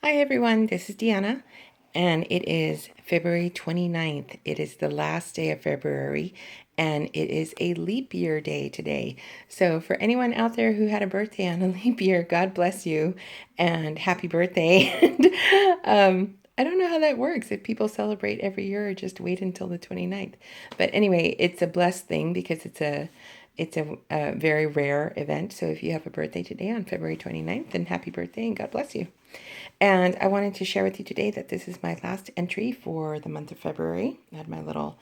Hi everyone, this is Deanna, and it is February 29th. It is the last day of February, and it is a leap year day today. So, for anyone out there who had a birthday on a leap year, God bless you and happy birthday. I don't know how that works, if people celebrate every year or just wait until the 29th. But anyway, it's a blessed thing because it's a very rare event. So if you have a birthday today on February 29th, then happy birthday and God bless you. And I wanted to share with you today that this is my last entry for the month of February. I had my little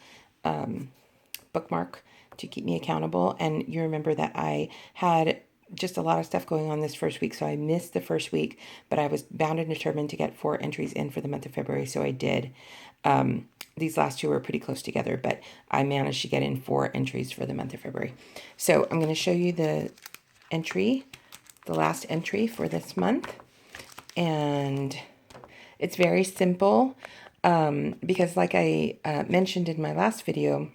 bookmark to keep me accountable. And you remember that I had just a lot of stuff going on this first week, so I missed the first week, but I was bound and determined to get 4 entries in for the month of February, so I did. These last two were pretty close together, but I managed to get in 4 entries for the month of February. So I'm going to show you the entry, the last entry for this month. And it's very simple because like I mentioned in my last video,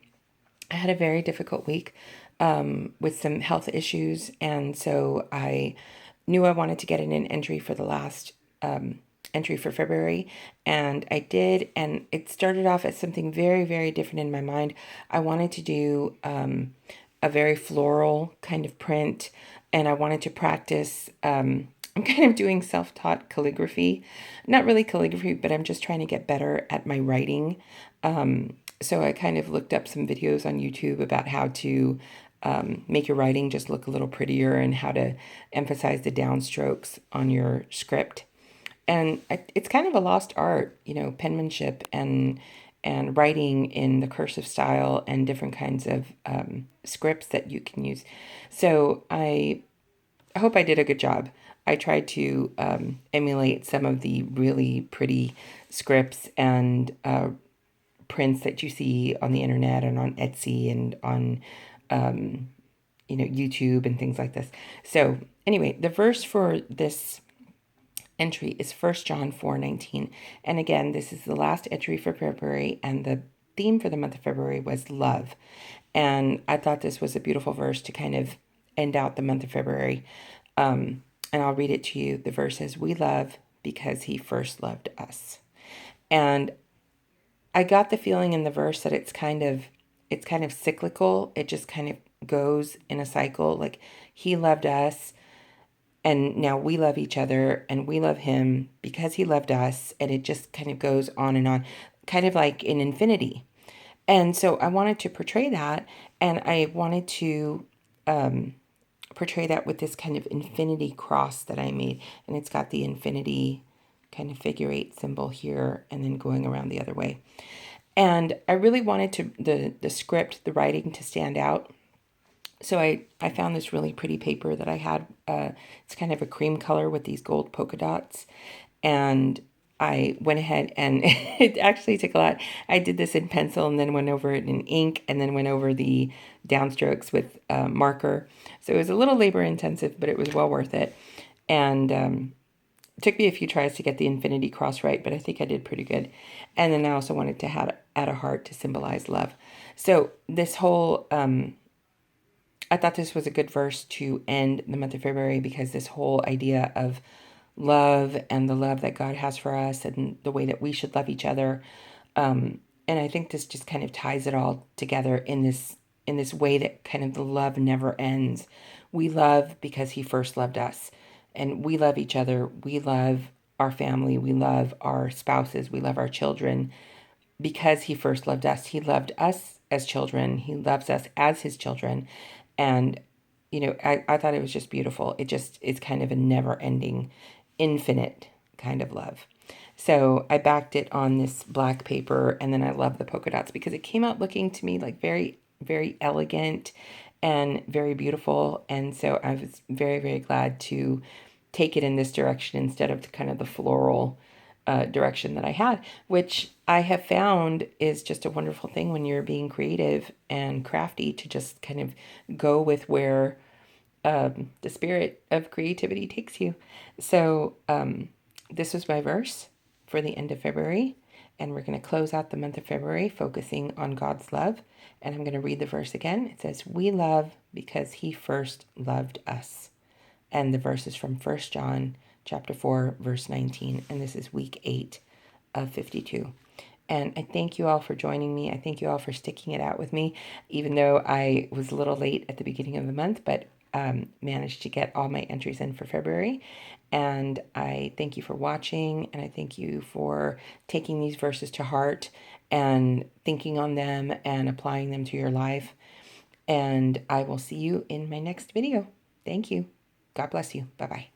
I had a very difficult week with some health issues. And so I knew I wanted to get in an entry for the last entry for February. And I did. And it started off as something very, very different in my mind. I wanted to do a very floral kind of print. And I wanted to practice. I'm kind of doing self taught calligraphy. Not really calligraphy, but I'm just trying to get better at my writing. So I kind of looked up some videos on YouTube about how to make your writing just look a little prettier and how to emphasize the downstrokes on your script. And it's kind of a lost art, penmanship and writing in the cursive style and different kinds of scripts that you can use. So I hope I did a good job. I tried to emulate some of the really pretty scripts and prints that you see on the internet and on Etsy and on YouTube and things like this. So anyway, the verse for this entry is 1 John 4:19, and again, this is the last entry for February, and the theme for the month of February was love. And I thought this was a beautiful verse to kind of end out the month of February. And I'll read it to you. The verse says, "We love because he first loved us." And I got the feeling in the verse that it's kind of cyclical. It just kind of goes in a cycle. Like he loved us and now we love each other and we love him because he loved us, and it just kind of goes on, kind of like in infinity. And so I wanted to portray that, and I wanted to portray that with this kind of infinity cross that I made. And it's got the infinity kind of figure eight symbol here and then going around the other way. And I really wanted to the script, the writing to stand out. So I found this really pretty paper that I had. It's kind of a cream color with these gold polka dots. And I went ahead and it actually took a lot. I did this in pencil and then went over it in ink and then went over the downstrokes with marker. So it was a little labor intensive, but it was well worth it. And it took me a few tries to get the infinity cross right, but I think I did pretty good. And then I also wanted to add a heart to symbolize love. So this whole I thought this was a good verse to end the month of February, because this whole idea of love and the love that God has for us and the way that we should love each other. And I think this just kind of ties it all together in this way that kind of the love never ends. We love because he first loved us, and we love each other. We love our family. We love our spouses. We love our children because he first loved us. He loved us as children. He loves us as his children. And, I thought it was just beautiful. It's kind of a never ending, infinite kind of love. So I backed it on this black paper, and then I love the polka dots because it came out looking to me like very, very elegant and very beautiful. And so I was very, very glad to take it in this direction instead of kind of the floral direction that I had, which I have found is just a wonderful thing when you're being creative and crafty, to just kind of go with where the spirit of creativity takes you. So this was my verse for the end of February, and we're going to close out the month of February focusing on God's love. And I'm going to read the verse again. It says, "We love because he first loved us." And the verse is from 1 John chapter 4, verse 19. And this is week 8 of 52. And I thank you all for joining me. I thank you all for sticking it out with me, even though I was a little late at the beginning of the month, but managed to get all my entries in for February. And I thank you for watching, and I thank you for taking these verses to heart and thinking on them and applying them to your life. And I will see you in my next video. Thank you. God bless you. Bye-bye.